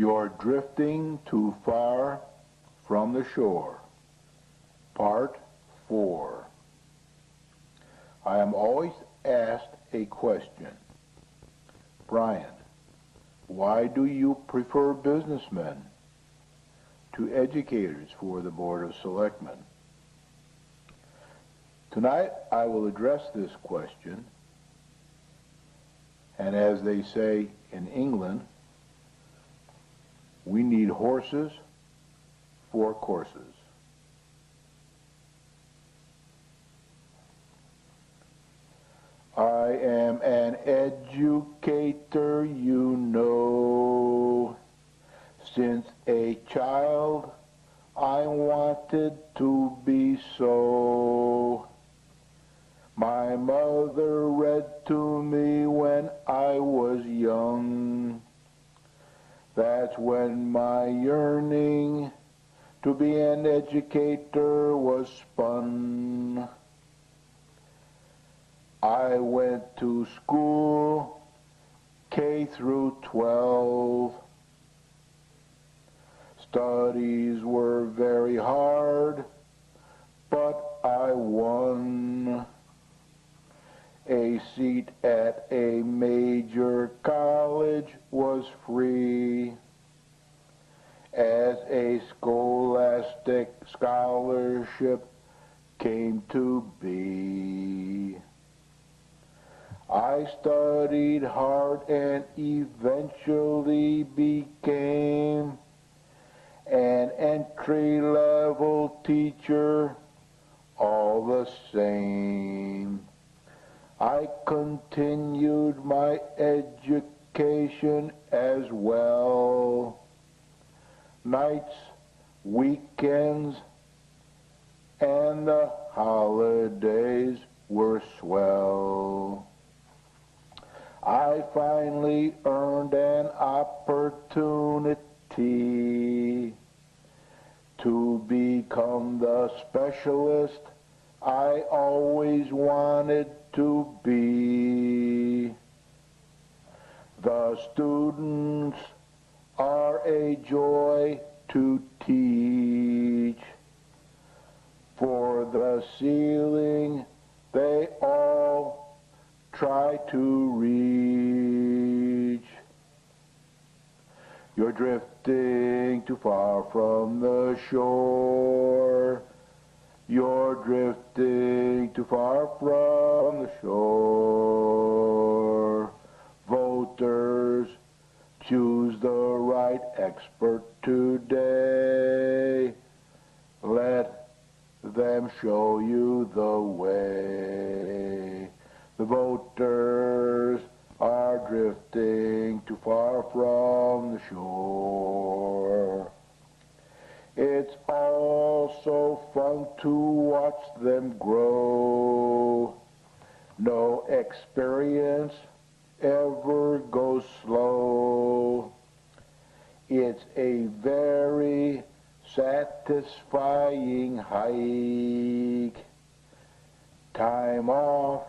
You're drifting too far from the shore. Part 4. I am always asked a question. Brian, why do you prefer businessmen to educators for the Board of Selectmen? Tonight I will address this question, and as they say in England, we need horses for courses. I am an educator, you know. Since a child I wanted to be so. My mother read to me when I was young. That's when my yearning to be an educator was spun. I went to school, K through 12. Studies were very hard, but I won. A seat at a major college was free, as a scholastic scholarship came to be. I studied hard and eventually became an entry-level teacher all the same. I continued my education as well. Nights, weekends, and the holidays were swell. I finally earned an opportunity to become the specialist I always wanted to be. The students are a joy to teach. For the ceiling they all try to reach. You're drifting too far from the shore. You're drifting too far from the shore. Voters, choose the right expert today. Let them show you the way. The voters are drifting too far from the shore. It's all so fun to watch them grow. No experience ever goes slow. It's a very satisfying hike. Time off,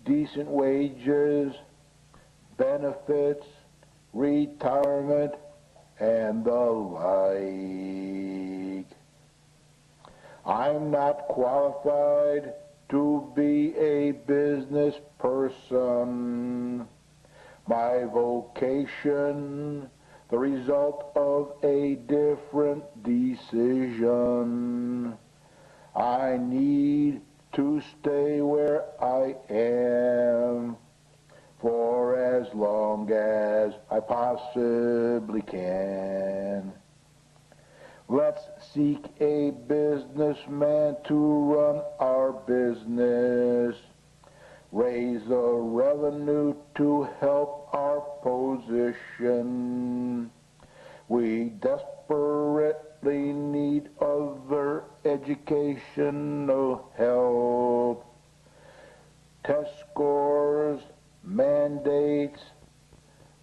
decent wages, benefits, retirement, and the like. I'm not qualified to be a business person. My vocation, the result of a different decision. I need to stay where I am for as long as I possibly can. Let's seek a businessman to run our business, raise the revenue to help our position. We desperately need other educational help. Test scores, mandates,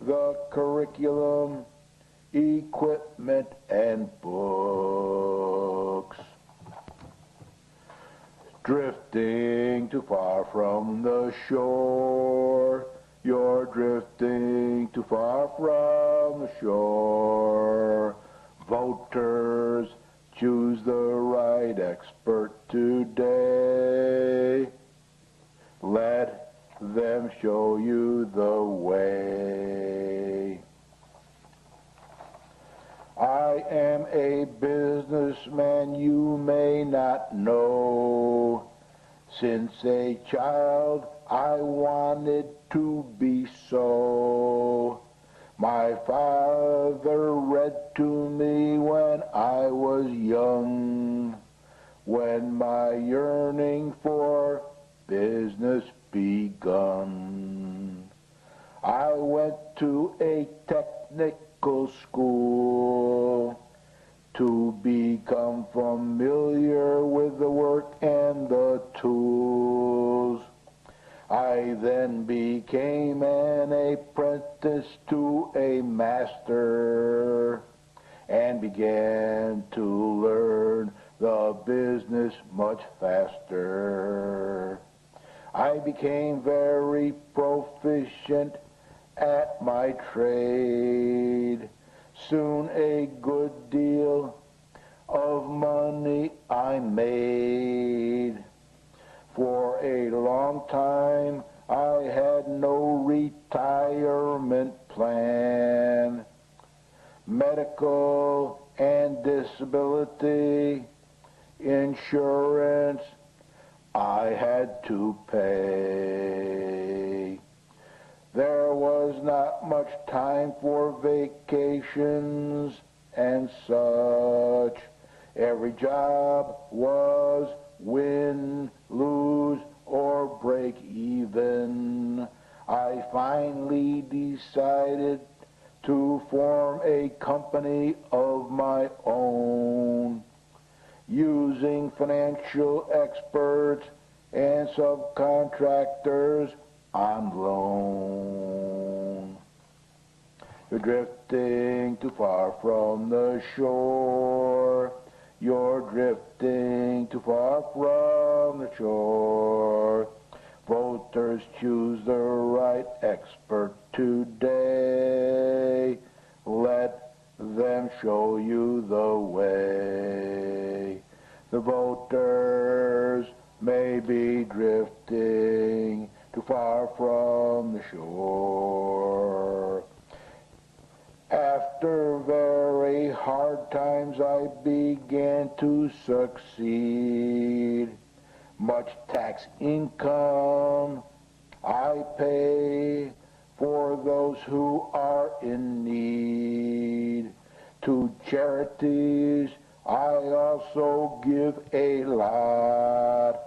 the curriculum, equipment, and books. Drifting too far from the shore, You're drifting too far from the shore. Voters, choose the right expert today. Let them show you the way. I am a businessman you may not know. Since a child I wanted to be so. My father read to me when I was young, when my yearning for business begun. I went to a technical school to become familiar with the work and the tools. I then became an apprentice to a master and began to learn the business much faster. I became very proficient at my trade. Soon a good deal of money I made. For a long time I had no retirement plan. Medical and disability insurance I had to pay. There was not much time for vacations and such. Every job was win, lose, or break even. I finally decided to form a company of my own, using financial experts and subcontractors on loan. You're drifting too far from the shore. You're drifting too far from the shore. Voters, choose the right expert today. Let them show you the way. The voters may be drifting too far from the shore. After very hard times I began to succeed. Much tax income I pay for those who are in need. To charities I also give a lot.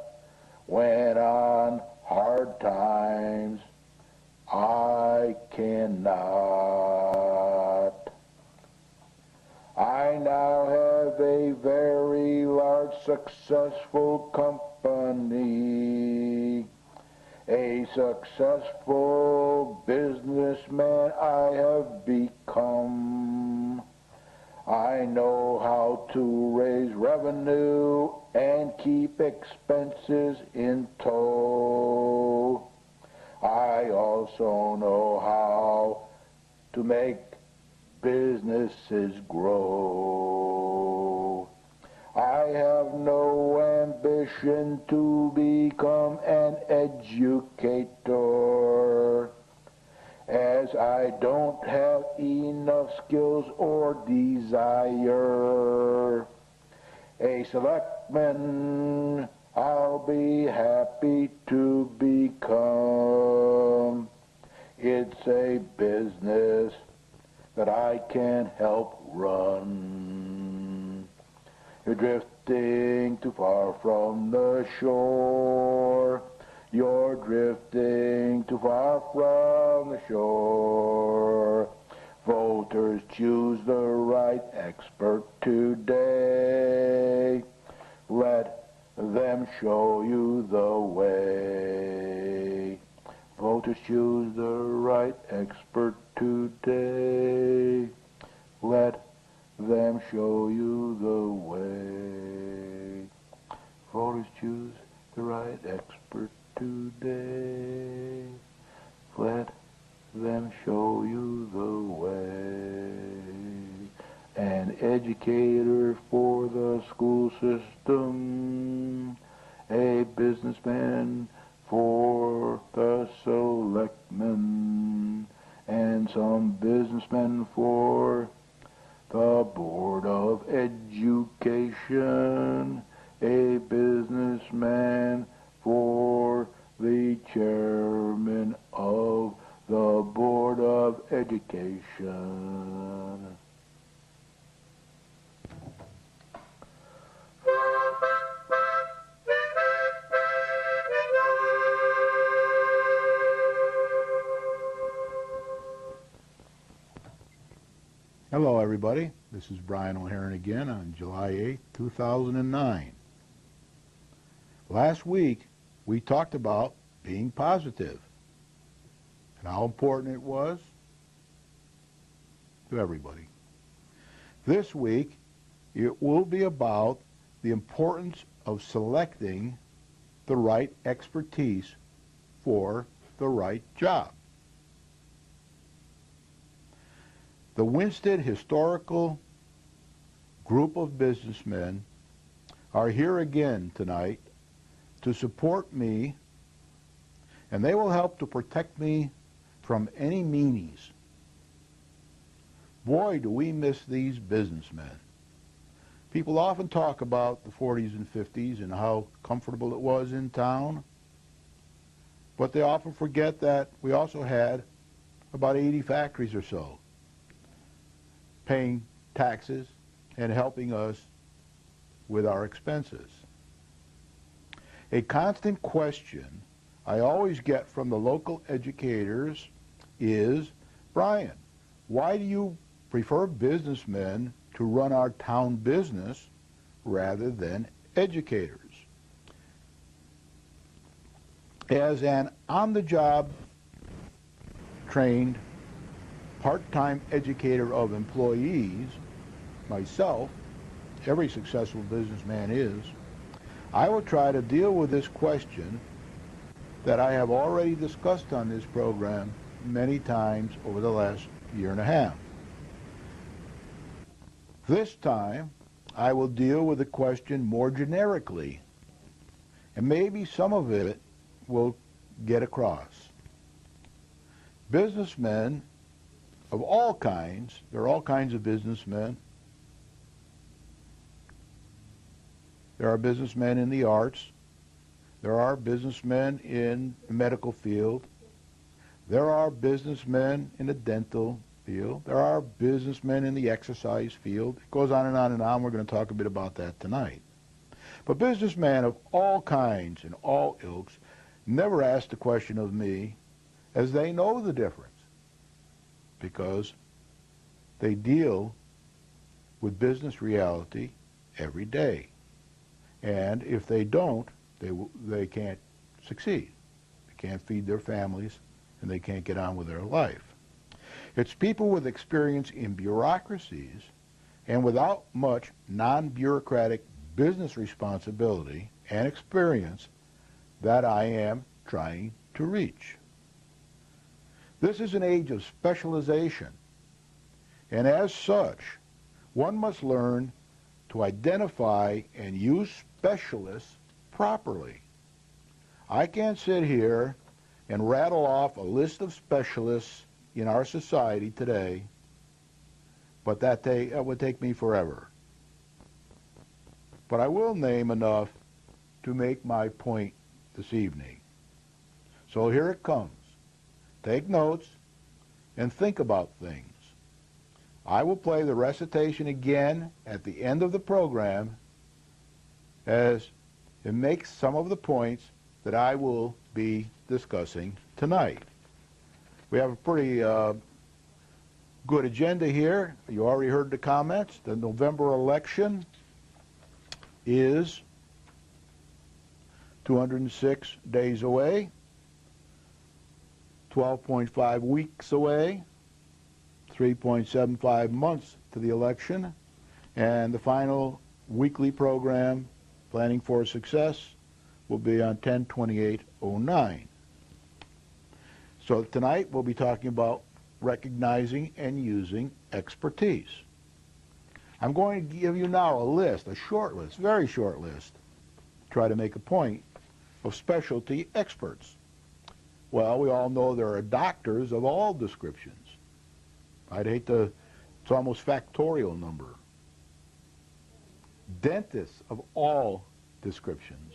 When on hard times I cannot. I now have a very large successful company. A successful businessman I have become. I know how to raise revenue and keep expenses in tow. I also know how to make businesses grow. I have no ambition to become an educator, as I don't have enough skills or desire. A selectman I'll be happy to become. It's a business that I can help run. You're drifting too far from the shore. You're drifting too far from the shore. Voters, choose the right expert today. Let them show you the way. Voters, choose the right expert today. Let them show you the way. Voters, choose the right expert today. Let them show you the way. An educator for the school system, a businessman for the selectmen, and some businessmen for the Board of Education, a businessman for the chairman of the Board of Education. Hello everybody, this is Brian O'Hearn again on July 8, 2009. Last week we talked about being positive and how important it was to everybody. This week it will be about the importance of selecting the right expertise for the right job. The Winsted Historical Group of Businessmen are here again tonight to support me, and they will help to protect me from any meanies. Boy, do we miss these businessmen. People often talk about the 40s and 50s and how comfortable it was in town, but they often forget that we also had about 80 factories or so, paying taxes and helping us with our expenses. A constant question I always get from the local educators is, Brian, why do you prefer businessmen to run our town business rather than educators? As an on-the-job trained part-time educator of employees, myself, every successful businessman is, I will try to deal with this question that I have already discussed on this program many times over the last year and a half. This time, I will deal with the question more generically, and maybe some of it will get across. Businessmen of all kinds, there are all kinds of businessmen. There are businessmen in the arts. There are businessmen in the medical field. There are businessmen in the dental field. There are businessmen in the exercise field. It goes on and on and on. We're going to talk a bit about that tonight. But businessmen of all kinds and all ilks never ask the question of me, as they know the difference, because they deal with business reality every day. And if they don't, they can't succeed. They can't feed their families, and they can't get on with their life. It's people with experience in bureaucracies and without much non-bureaucratic business responsibility and experience that I am trying to reach. This is an age of specialization, and as such, one must learn to identify and use specialists properly. I can't sit here and rattle off a list of specialists in our society today, but that would take me forever. But I will name enough to make my point this evening. So here it comes. Take notes and think about things. I will play the recitation again at the end of the program as it makes some of the points that I will be discussing tonight. We have a pretty good agenda here. You already heard the comments. The November election is 206 days away, 12.5 weeks away, 3.75 months to the election, and the final weekly program, Planning for Success, will be on 10/28/09. So tonight we'll be talking about recognizing and using expertise. I'm going to give you now a list, a short list, very short list, try to make a point, of specialty experts. Well, we all know there are doctors of all descriptions. I'd hate to, it's almost factorial number. Dentists of all descriptions.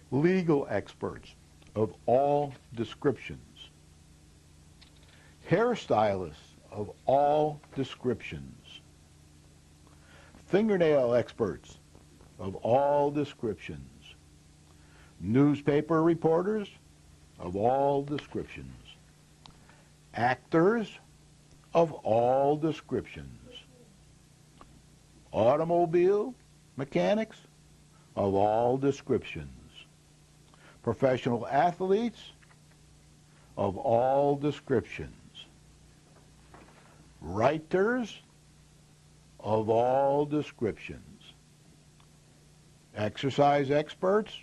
Legal experts of all descriptions. Hairstylists of all descriptions. Fingernail experts of all descriptions. Newspaper reporters of all descriptions. Actors of all descriptions. Automobile mechanics of all descriptions. Professional athletes of all descriptions. Writers of all descriptions. Exercise experts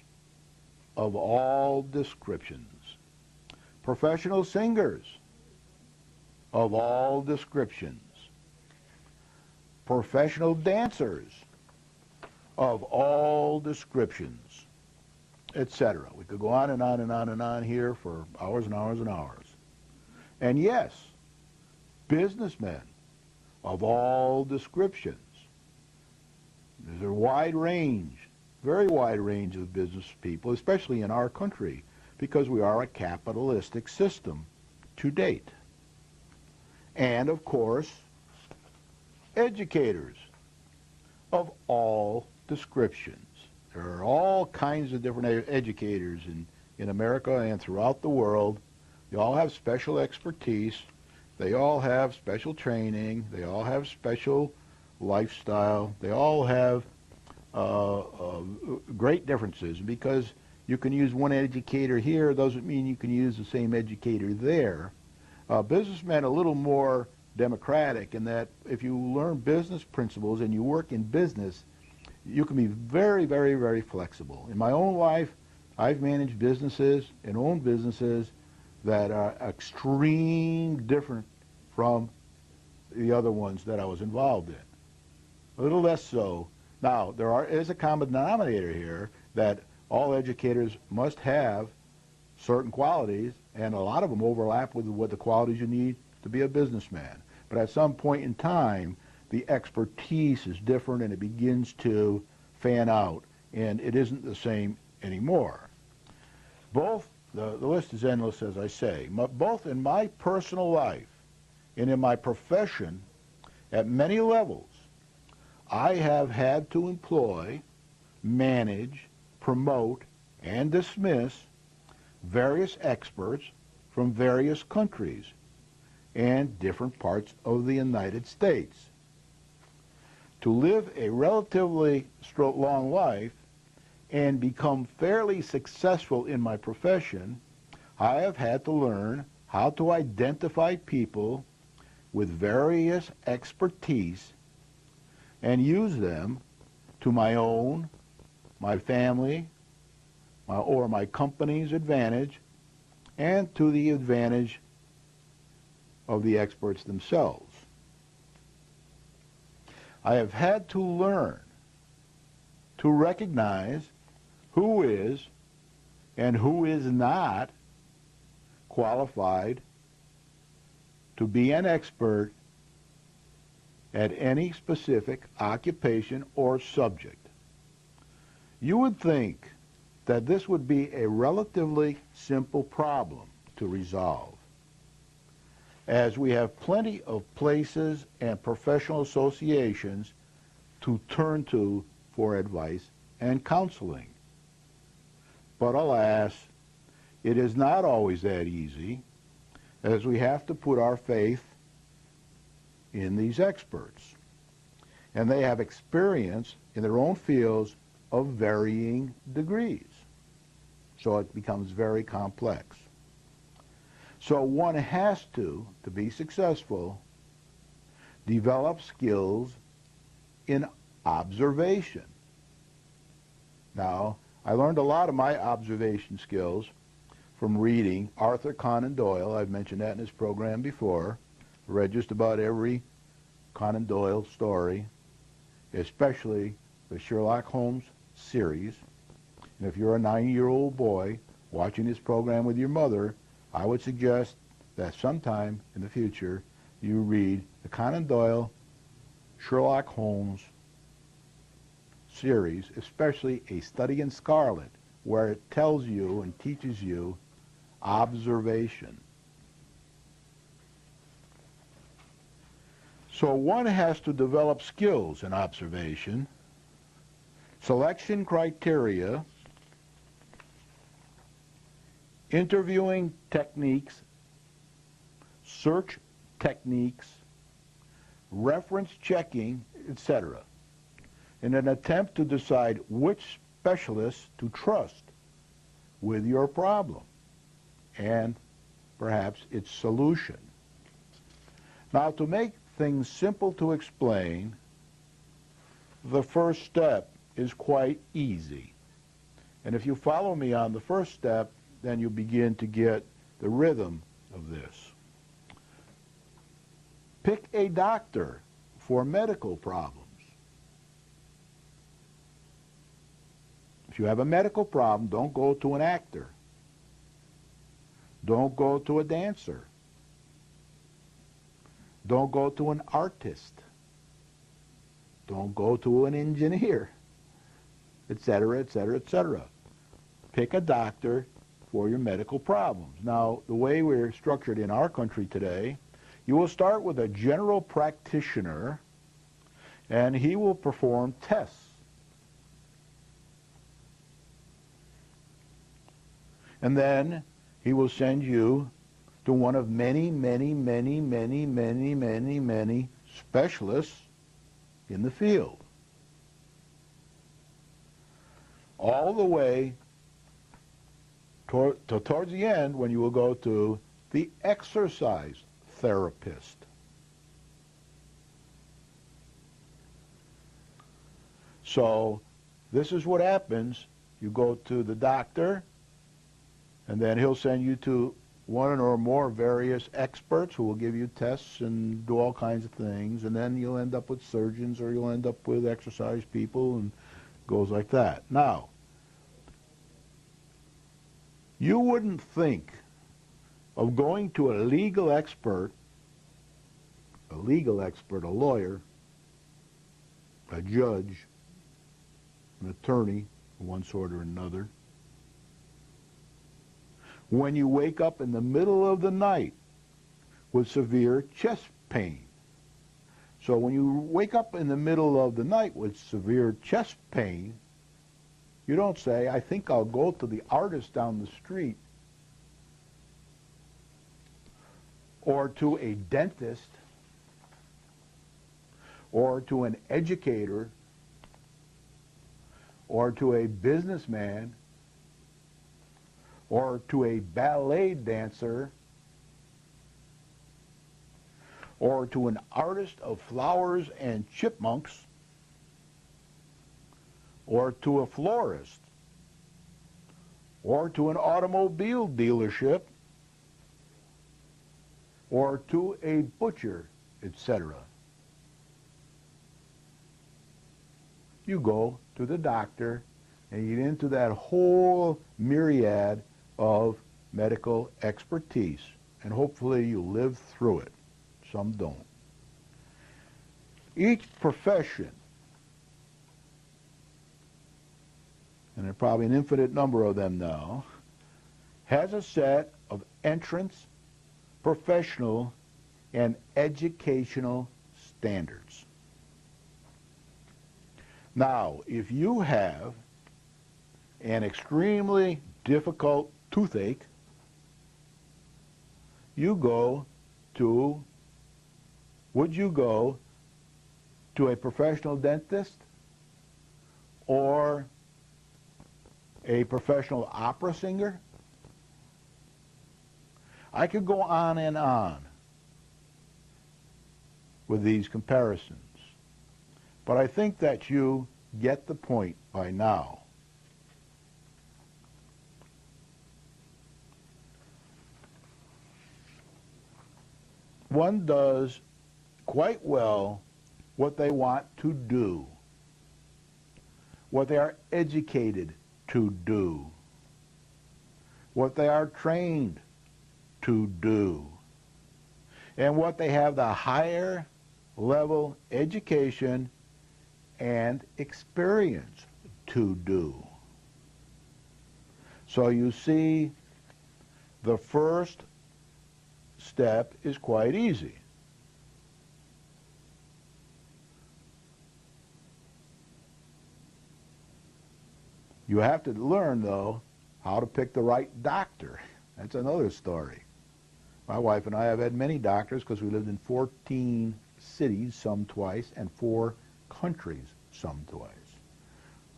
of all descriptions. Professional singers of all descriptions. Professional dancers of all descriptions, etc. We could go on and on and on and on here for hours and hours and hours. And yes, businessmen of all descriptions. There's a wide range, very wide range of business people, especially in our country, because we are a capitalistic system to date. And of course, educators of all descriptions. There are all kinds of different educators in America and throughout the world. They all have special expertise. They all have special training. They all have special lifestyle. They all have great differences, because you can use one educator here doesn't mean you can use the same educator there. Businessmen are a little more democratic in that if you learn business principles and you work in business, you can be very, very, very flexible. In my own life, I've managed businesses and owned businesses that are extreme different from the other ones that I was involved in. A little less so. Now, there is a common denominator here that all educators must have certain qualities, and a lot of them overlap with what the qualities you need to be a businessman. But at some point in time, the expertise is different and it begins to fan out, and it isn't the same anymore. Both, the list is endless, as I say, both in my personal life and in my profession, at many levels, I have had to employ, manage, promote, and dismiss various experts from various countries and different parts of the United States. To live a relatively long life and become fairly successful in my profession, I have had to learn how to identify people with various expertise and use them to my own, my family, or my company's advantage, and to the advantage of the experts themselves. I have had to learn to recognize who is and who is not qualified to be an expert at any specific occupation or subject. You would think that this would be a relatively simple problem to resolve, as we have plenty of places and professional associations to turn to for advice and counseling. But alas, it is not always that easy, as we have to put our faith in these experts. And they have experience in their own fields of varying degrees. So it becomes very complex. So one has to be successful, develop skills in observation. Now, I learned a lot of my observation skills from reading Arthur Conan Doyle. I've mentioned that in this program before. Read just about every Conan Doyle story, especially the Sherlock Holmes series. And if you're a 9-year-old boy watching this program with your mother, I would suggest that sometime in the future you read the Conan Doyle Sherlock Holmes series, especially A Study in Scarlet, where it tells you and teaches you observation. So one has to develop skills in observation, selection criteria, interviewing techniques, search techniques, reference checking, etc., in an attempt to decide which specialist to trust with your problem and perhaps its solution. Now, to make things simple to explain, the first step is quite easy. And if you follow me on the first step, then you begin to get the rhythm of this. Pick a doctor for medical problems. If you have a medical problem, don't go to an actor. Don't go to a dancer. Don't go to an artist. Don't go to an engineer, etc., etc., etc. Pick a doctor for your medical problems. Now, the way we're structured in our country today, you will start with a general practitioner, and he will perform tests. And then he will send you to one of many, many, many, many, many, many, many specialists in the field. All the way towards the end, when you will go to the exercise therapist. So this is what happens. You go to the doctor, and then he'll send you to one or more various experts who will give you tests and do all kinds of things, and then you'll end up with surgeons or you'll end up with exercise people, and it goes like that. Now, you wouldn't think of going to a legal expert, a lawyer, a judge, an attorney of one sort or another, when you wake up in the middle of the night with severe chest pain. So when you wake up in the middle of the night with severe chest pain, you don't say, I think I'll go to the artist down the street or to a dentist or to an educator or to a businessman or to a ballet dancer or to an artist of flowers and chipmunks or to a florist or to an automobile dealership or to a butcher, etc. You go to the doctor and you get into that whole myriad of medical expertise, and hopefully you live through it. Some don't. Each profession, and there are probably an infinite number of them now, has a set of entrance, professional, and educational standards. Now, if you have an extremely difficult toothache, would you go to a professional dentist or a professional opera singer? I could go on and on with these comparisons, but I think that you get the point by now. one does quite well what they want to do, what they are educated to do, what they are trained to do, and what they have the higher level education and experience to do. So you see, the first step is quite easy. You have to learn, though, how to pick the right doctor. That's another story. My wife and I have had many doctors because we lived in 14 cities, some twice, and 4 countries, some twice.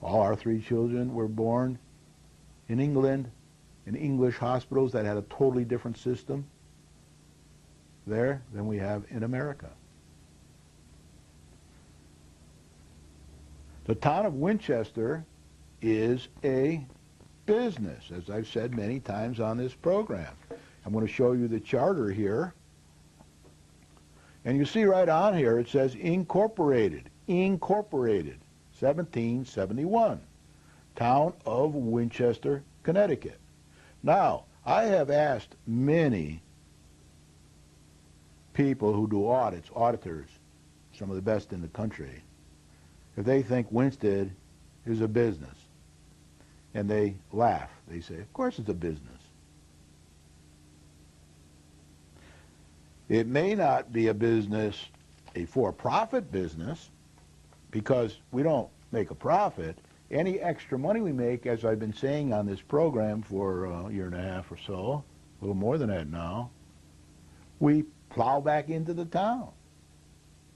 All our 3 children were born in England, in English hospitals that had a totally different system there than we have in America. The town of Winchester is a business, as I've said many times on this program. I'm going to show you the charter here. And you see right on here it says incorporated, 1771, town of Winchester, Connecticut. Now, I have asked many people who do audits, auditors, some of the best in the country, if they think Winstead is a business. And they laugh. They say, of course it's a business. It may not be a business, a for-profit business, because we don't make a profit. Any extra money we make, as I've been saying on this program for a year and a half or so, a little more than that now, we plow back into the town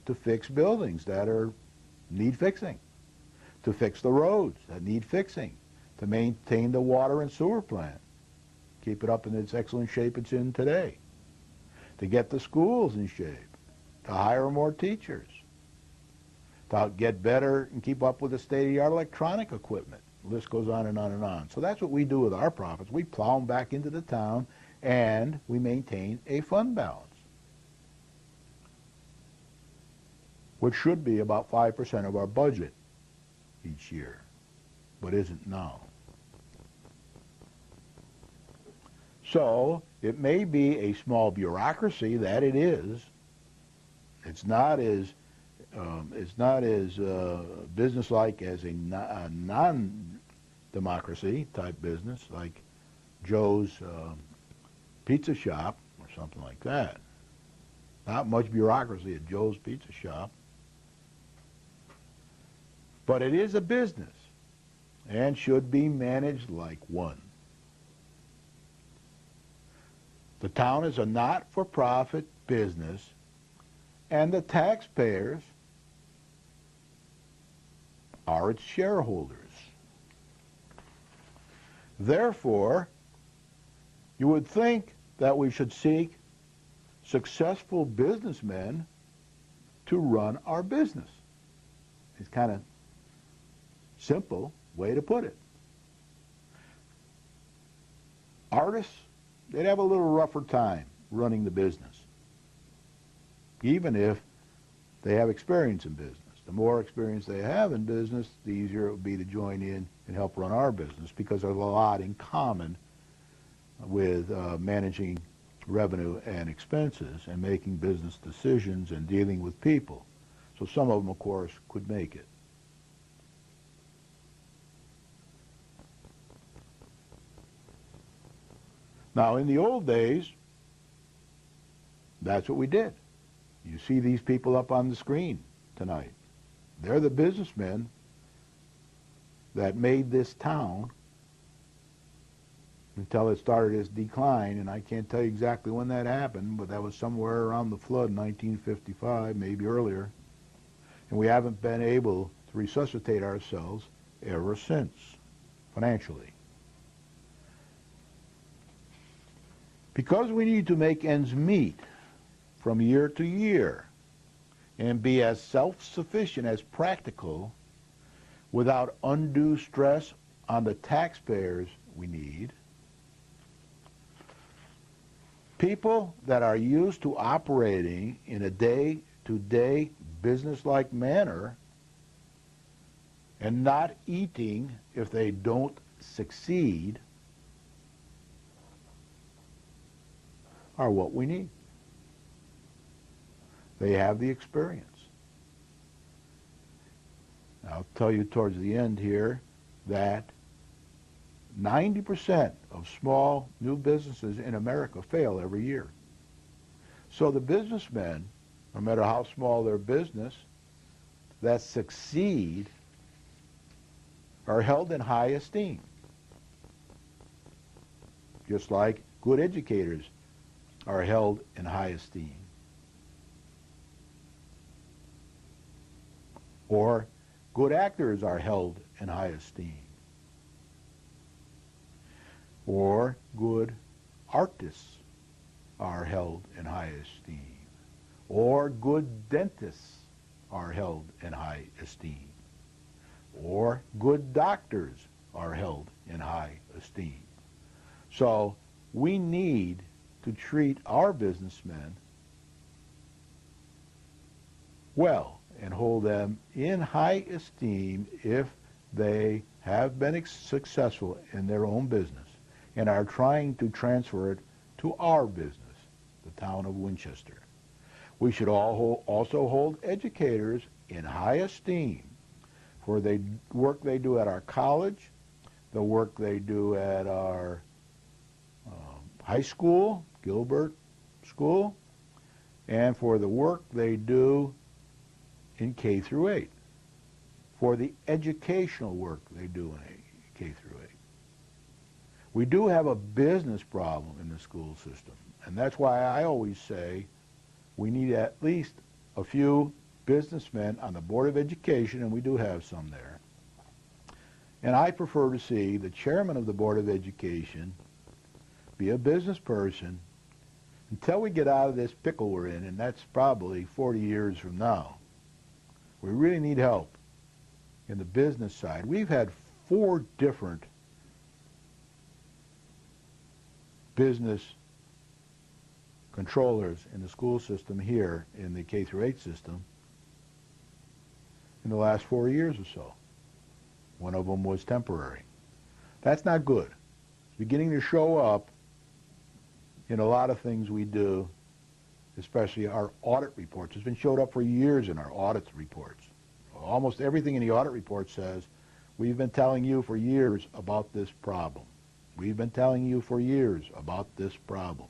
to fix buildings that need fixing, to fix the roads that need fixing, to maintain the water and sewer plant, keep it up in its excellent shape it's in today, to get the schools in shape, to hire more teachers, to get better and keep up with the state-of-the-art electronic equipment. The list goes on and on and on. So that's what we do with our profits. We plow them back into the town, and we maintain a fund balance, which should be about 5% of our budget each year, but isn't now. So it may be a small bureaucracy, that it is. It's not as businesslike as a non-democracy type business like Joe's Pizza Shop or something like that. Not much bureaucracy at Joe's Pizza Shop. But it is a business and should be managed like one. The town is a not-for-profit business, and the taxpayers are its shareholders. Therefore, you would think that we should seek successful businessmen to run our business. It's kind of simple way to put it. Artists, they'd have a little rougher time running the business, even if they have experience in business. The more experience they have in business, the easier it would be to join in and help run our business, because there's a lot in common with managing revenue and expenses and making business decisions and dealing with people. So some of them, of course, could make it. Now, in the old days, that's what we did. You see these people up on the screen tonight. They're the businessmen that made this town until it started its decline, and I can't tell you exactly when that happened, but that was somewhere around the flood in 1955, maybe earlier. And we haven't been able to resuscitate ourselves ever since, financially. Because we need to make ends meet from year to year and be as self-sufficient as practical without undue stress on the taxpayers we need, People that are used to operating in a day-to-day business-like manner and not eating if they don't succeed are what we need. They have the experience. I'll tell you towards the end here that 90% of small new businesses in America fail every year. So the businessmen, no matter how small their business, that succeed are held in high esteem. Just like good educators are held in high esteem. Or good actors are held in high esteem. Or good artists are held in high esteem. Or good dentists are held in high esteem. Or good doctors are held in high esteem. So we need to treat our businessmen well and hold them in high esteem if they have been successful in their own business and are trying to transfer it to our business, the town of Winchester. We should also hold educators in high esteem for the work they do at our college, the work they do at our high school, Gilbert School, and for the work they do in K through 8, for the educational work they do in K through 8. We do have a business problem in the school system, and that's why I always say we need at least a few businessmen on the Board of Education, and we do have some there. And I prefer to see the chairman of the Board of Education be a business person until we get out of this pickle we're in, and that's probably 40 years from now. We really need help in the business side. We've had 4 different business controllers in the school system here in the K through 8 system in the last 4 years or so. One of them was temporary. That's not good. It's beginning to show up in a lot of things we do, especially our audit reports. It's been showed up for years in our audit reports. Almost everything in the audit report says, we've been telling you for years about this problem. We've been telling you for years about this problem.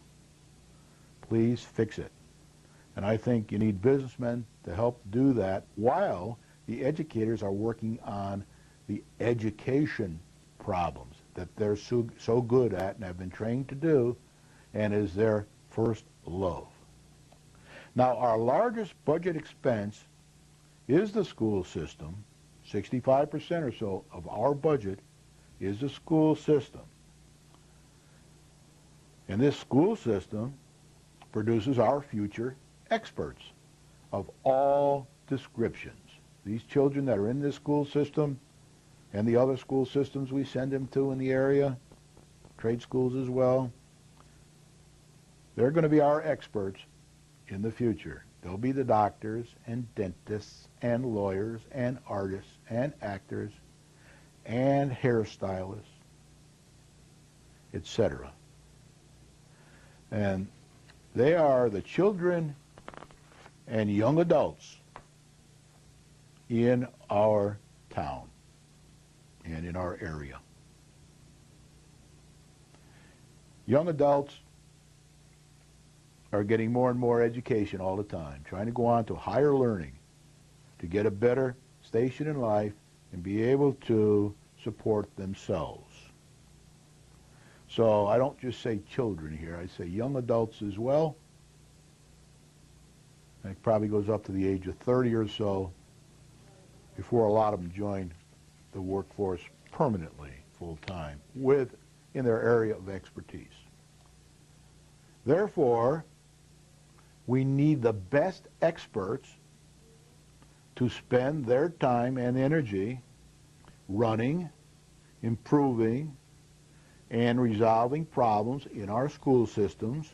Please fix it. And I think you need businessmen to help do that while the educators are working on the education problems that they're so good at and have been trained to do and is their first love. Now, our largest budget expense is the school system. 65% or so of our budget is the school system. And this school system produces our future experts of all descriptions. These children that are in this school system and the other school systems we send them to in the area, trade schools as well, they're going to be our experts in the future. They'll be the doctors and dentists and lawyers and artists and actors and hairstylists, etc. And they are the children and young adults in our town and in our area. Young adults are getting more and more education all the time, trying to go on to higher learning to get a better station in life and be able to support themselves. So I don't just say children here, I say young adults as well. And it probably goes up to the age of 30 or so before a lot of them join the workforce permanently, full-time, in their area of expertise. Therefore, we need the best experts to spend their time and energy running, improving, and resolving problems in our school systems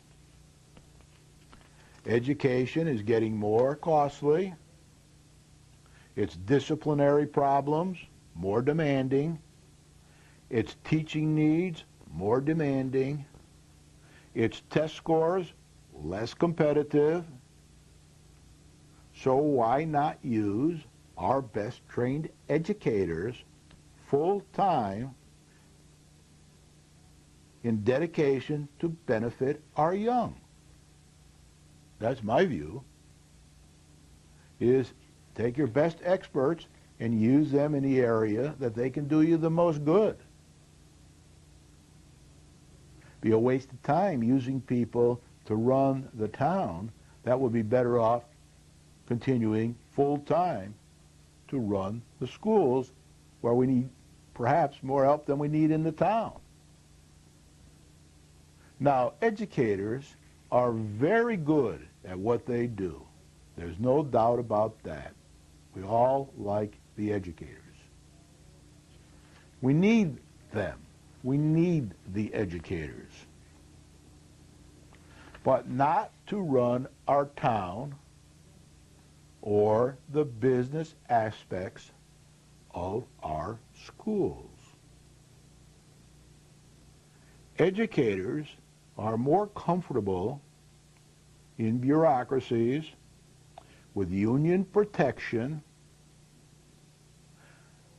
Education is getting more costly. Its disciplinary problems more demanding. Its teaching needs more demanding. Its test scores less competitive. So why not use our best trained educators full time in dedication to benefit our young? That's my view, is take your best experts and use them in the area that they can do you the most good. Be a waste of time using people to run the town. That would be better off continuing full time to run the schools where we need perhaps more help than we need in the town. Now, educators are very good at what they do. There's no doubt about that. We all like the educators. We need them. We need the educators. But not to run our town or the business aspects of our schools. Educators are more comfortable in bureaucracies with union protection,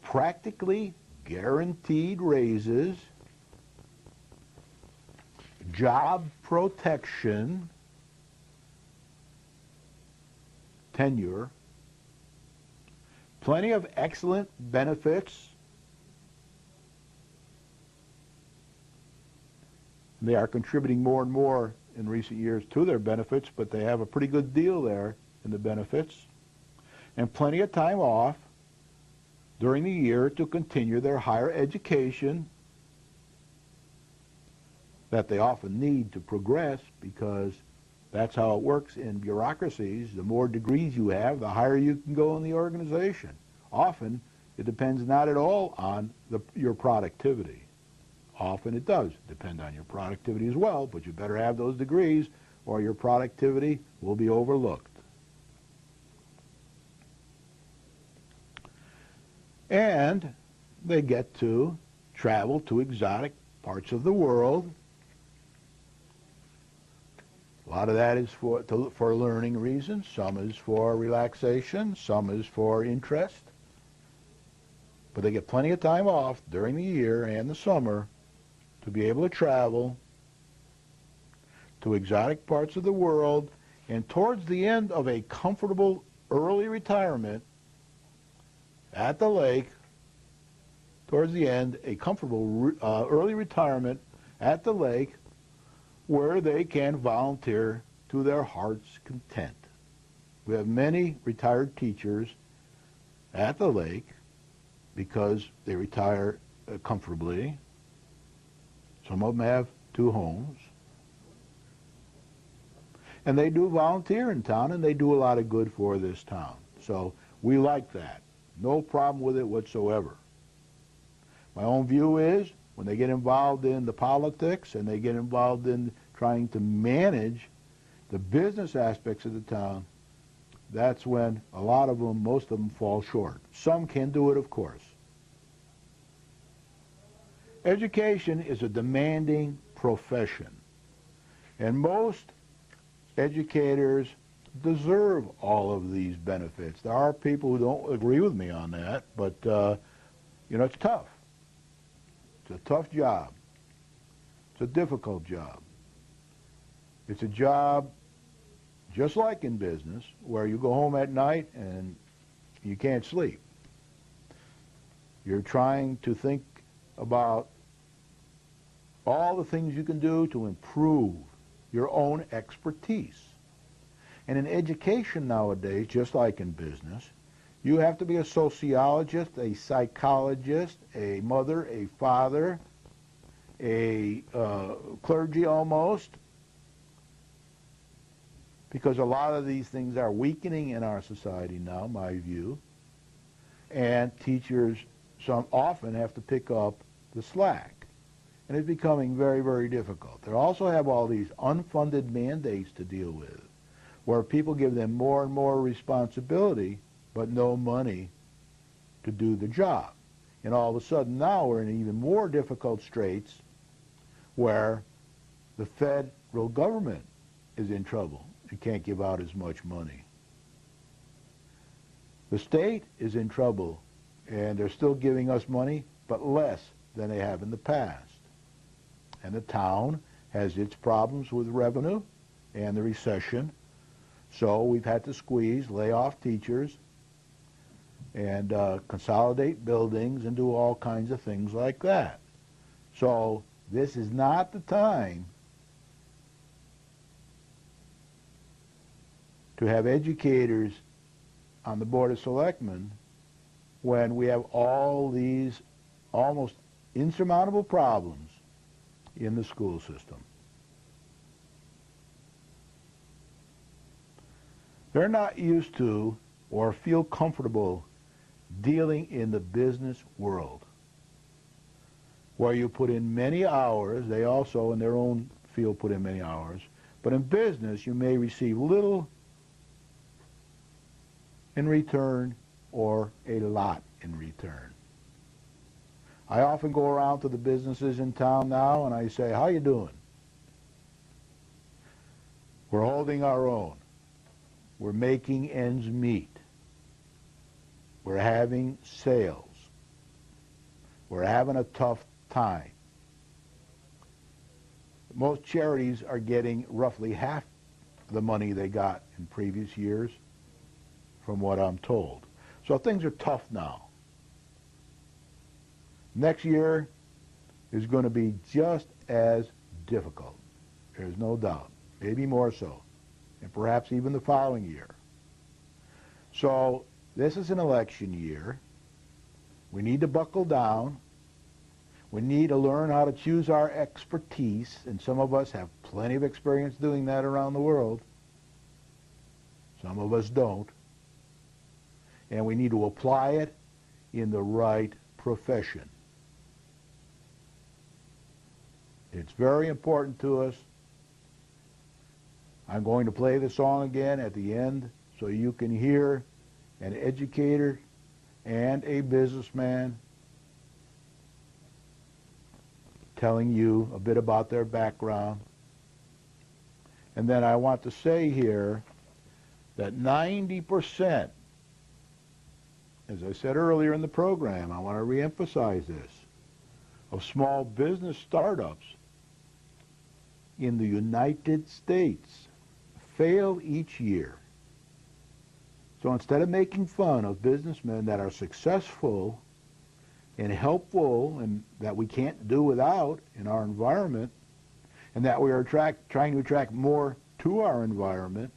practically guaranteed raises, job protection, tenure, plenty of excellent benefits. They are contributing more and more in recent years to their benefits, but they have a pretty good deal there in the benefits, and plenty of time off during the year to continue their higher education that they often need to progress, because that's how it works in bureaucracies. The more degrees you have, the higher you can go in the organization. Often, it depends not at all on your productivity. Often it does depend on your productivity as well, but you better have those degrees or your productivity will be overlooked. And they get to travel to exotic parts of the world. A lot of that is for learning reasons. Some is for relaxation. Some is for interest. But they get plenty of time off during the year and the summer to be able to travel to exotic parts of the world, and towards the end of a comfortable early retirement at the lake, towards the end, a comfortable early retirement at the lake where they can volunteer to their heart's content. We have many retired teachers at the lake because they retire comfortably. Some of them have 2 homes. And they do volunteer in town, and they do a lot of good for this town. So we like that. No problem with it whatsoever. My own view is when they get involved in the politics and they get involved in trying to manage the business aspects of the town, that's when a lot of them, most of them, fall short. Some can do it, of course. Education is a demanding profession, and most educators deserve all of these benefits. There are people who don't agree with me on that, but it's tough. It's a tough job. It's a difficult job. It's a job just like in business, where you go home at night and you can't sleep. You're trying to think about all the things you can do to improve your own expertise. And in education nowadays, just like in business, you have to be a sociologist, a psychologist, a mother, a father, a clergy almost, because a lot of these things are weakening in our society now, my view, and teachers often have to pick up the slack. And it's becoming very, very difficult. They also have all these unfunded mandates to deal with. where people give them more and more responsibility, but no money to do the job. And all of a sudden now we're in even more difficult straits where the federal government is in trouble and can't give out as much money. The state is in trouble and they're still giving us money, but less than they have in the past. And the town has its problems with revenue and the recession. So we've had to squeeze, lay off teachers, and consolidate buildings and do all kinds of things like that. So this is not the time to have educators on the Board of Selectmen when we have all these almost insurmountable problems in the school system. They're not used to or feel comfortable dealing in the business world, where you put in many hours. They also, in their own field, put in many hours. But in business, you may receive little in return or a lot in return. I often go around to the businesses in town now and I say, how you doing? We're holding our own. We're making ends meet. We're having sales. We're having a tough time. Most charities are getting roughly half the money they got in previous years, from what I'm told. So things are tough now. Next year is going to be just as difficult. There's no doubt. Maybe more so. And perhaps even the following year. So this is an election year. We need to buckle down. We need to learn how to choose our expertise, and some of us have plenty of experience doing that around the world. Some of us don't. And we need to apply it in the right profession. It's very important to us. I'm going to play the song again at the end so you can hear an educator and a businessman telling you a bit about their background. And then I want to say here that 90%, as I said earlier in the program, I want to reemphasize this, of small business startups in the United States fail each year. So instead of making fun of businessmen that are successful and helpful and that we can't do without in our environment, and that we are trying to attract more to our environment,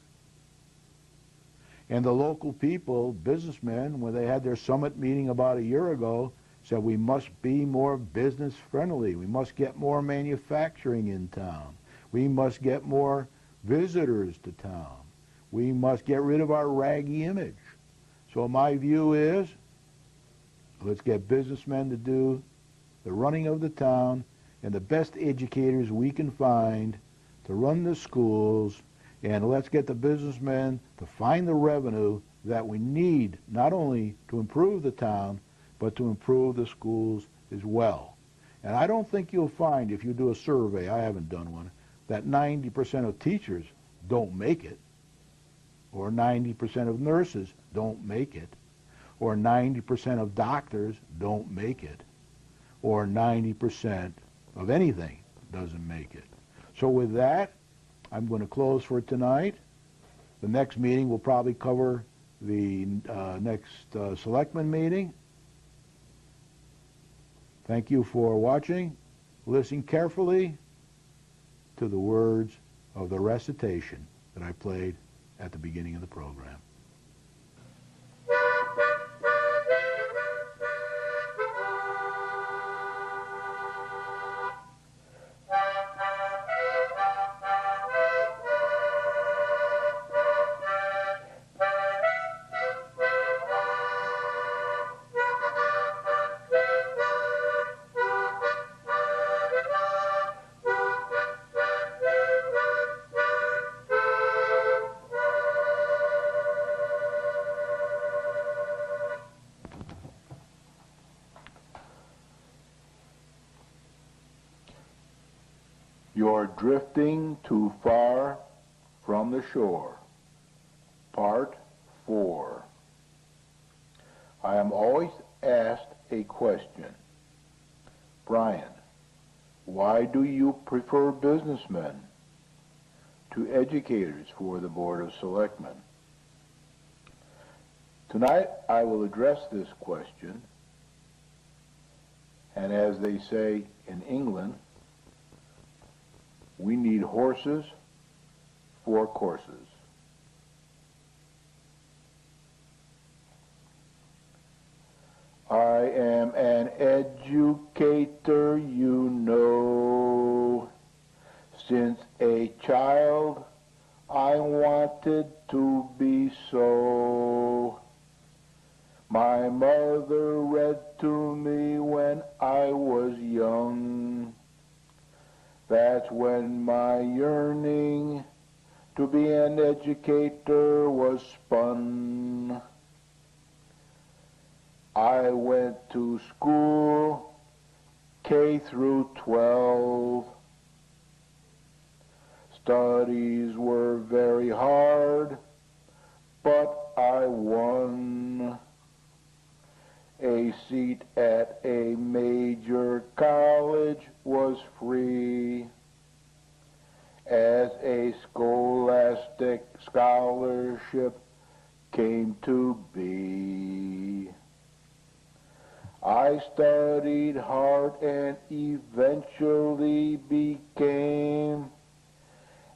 and the local people, businessmen, when they had their summit meeting about a year ago, said we must be more business friendly. We must get more manufacturing in town. We must get more visitors to town. We must get rid of our raggy image. So my view is, let's get businessmen to do the running of the town and the best educators we can find to run the schools, and let's get the businessmen to find the revenue that we need, not only to improve the town, but to improve the schools as well. And I don't think you'll find, if you do a survey, I haven't done one, that 90% of teachers don't make it, or 90% of nurses don't make it, or 90% of doctors don't make it, or 90% of anything doesn't make it. So with that, I'm going to close for tonight. The next meeting will probably cover the next selectmen meeting. Thank you for watching. Listen carefully to the words of the recitation that I played at the beginning of the program. You're drifting too far from the shore. Part 4. I am always asked a question. Brian, why do you prefer businessmen to educators for the Board of Selectmen? Tonight I will address this question, and as they say in England, we need horses for courses. I am an educator, you know. Since a child I wanted to be so. My mother read to me when I was young. That's when my yearning to be an educator was spun. I went to school, K through 12. Studies were very hard, but I won. A seat at a major college was free, as a scholastic scholarship came to be. I studied hard and eventually became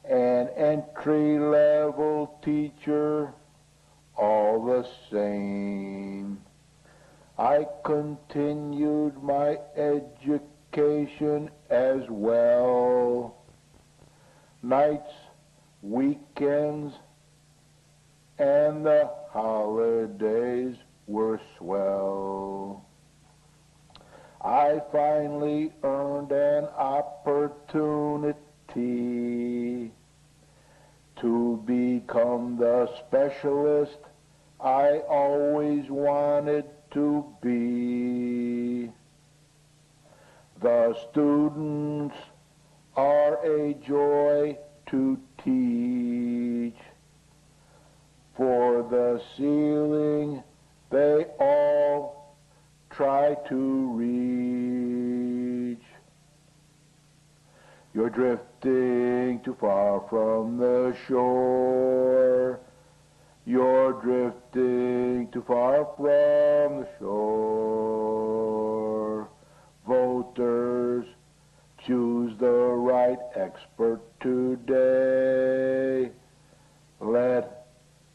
an entry-level teacher all the same. I continued my education as well. Nights, weekends, and the holidays were swell. I finally earned an opportunity to become the specialist I always wanted to be. The students are a joy to teach. For the ceiling they all try to reach. You're drifting too far from the shore. You're drifting too far from the shore. Voters, choose the right expert today. Let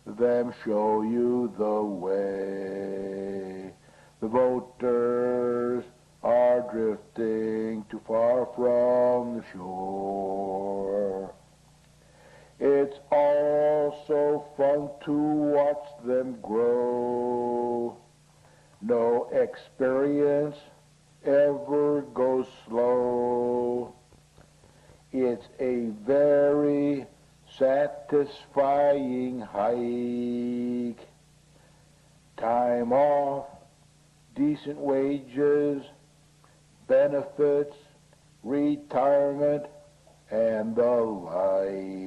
them show you the way. The voters are drifting too far from the shore. It's all so fun to watch them grow. No experience ever goes slow. It's a very satisfying hike. Time off, decent wages, benefits, retirement, and the like.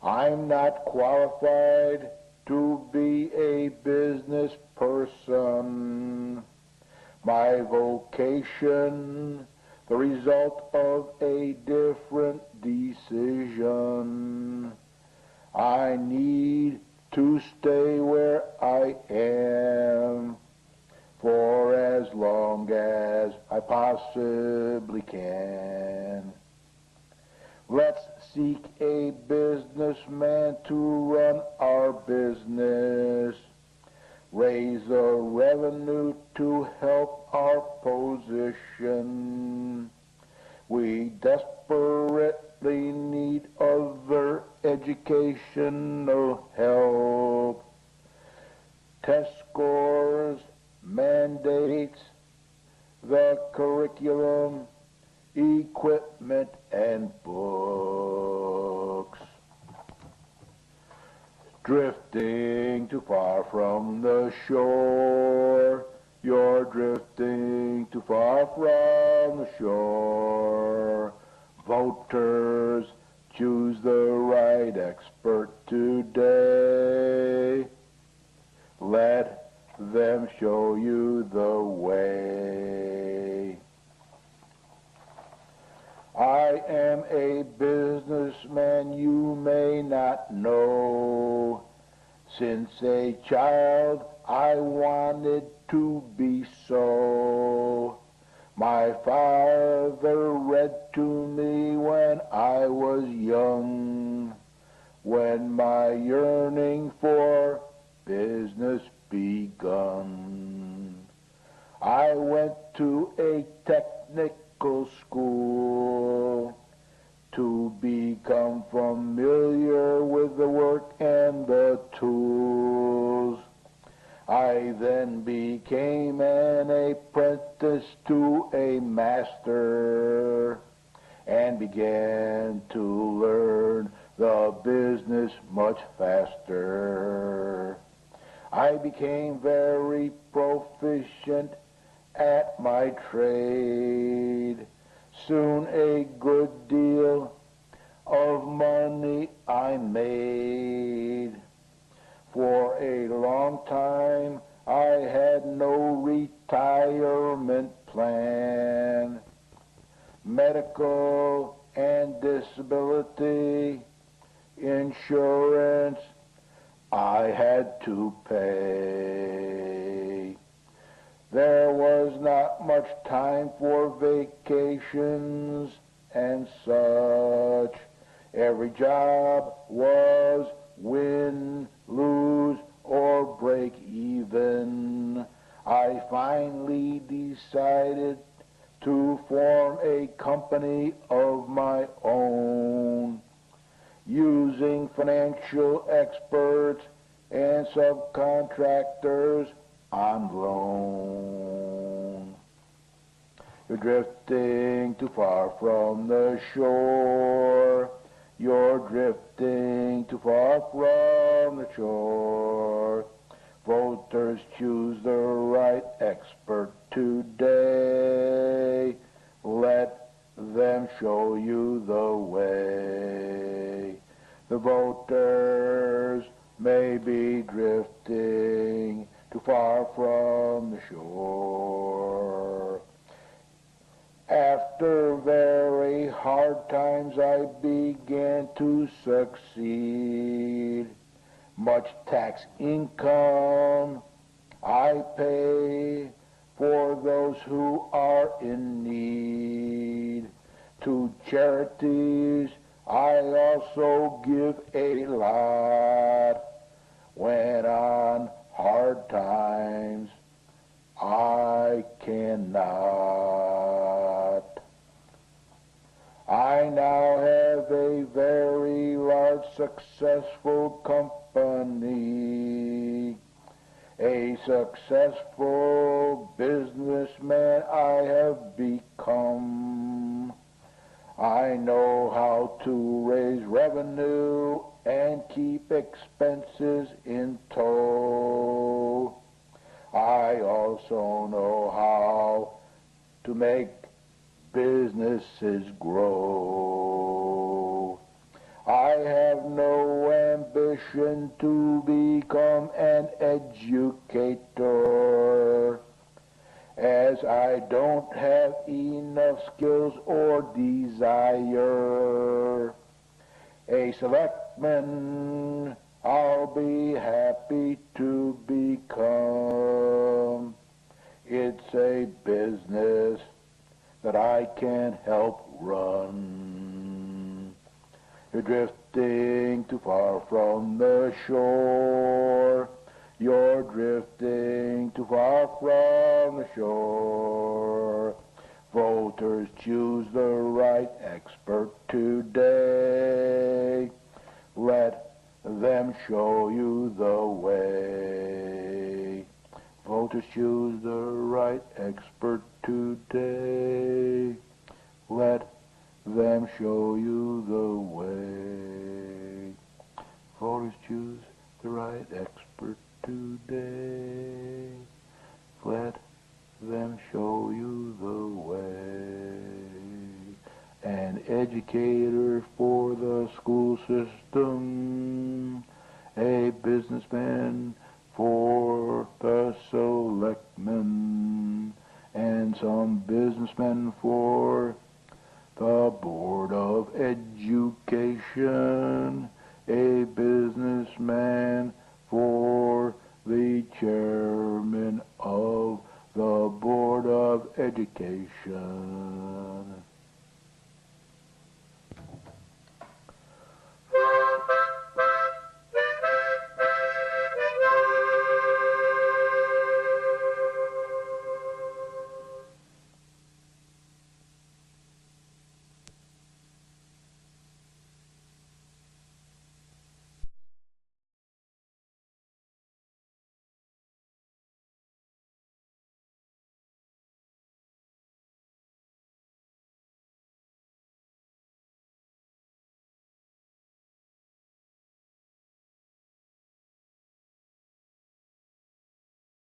I'm not qualified to be a business person. My vocation, the result of a different decision. I need to stay where I am for as long as I possibly can. Let's seek a businessman to run our business, raise the revenue to help our position. We desperately need other educational help. Test scores, mandates, the curriculum, equipment, and books. Drifting too far from the shore, You're drifting too far from the shore. Voters, choose the right expert today. Let them show you the way. I am a businessman you may not know. Since a child I wanted to be so. My father read to me when I was young, when my yearning for business begun. I went to a technical school to become familiar with the work and the tools. I then became an apprentice to a master and began to learn the business much faster. I became very proficient at my trade. Soon a good deal of money I made. For a long time I had no retirement plan. Medical and disability insurance I had to pay. There was not much time for vacations and such. Every job was win, lose, or break even. I finally decided to form a company of my own, using financial experts and subcontractors on loan. You're drifting too far from the shore. You're drifting too far from the shore. Voters, choose the right expert today. Let them show you the way. The voters may be drifting too far from the shore. After very hard times I began to succeed. Much tax income I pay for those who are in need. To charities I also give a lot. When on hard times I cannot. I now have a very large successful company. A successful businessman I have become. I know how to raise revenue and keep expenses in tow. I also know how to make businesses grow. I have no ambition to become an educator, as I don't have enough skills or desire. A selectman I'll be happy to become. It's a business that I can help run. You're drifting too far from the shore. You're drifting too far from the shore. Voters, choose the right expert today. Let them show you the way. Voters, choose the right expert today. Let them show you the way. Voters, choose the right expert today. Let them show you the way. An educator for the school system, a businessman for the selectmen, and some businessmen for the Board of Education, a businessman for the chairman of the Board of Education.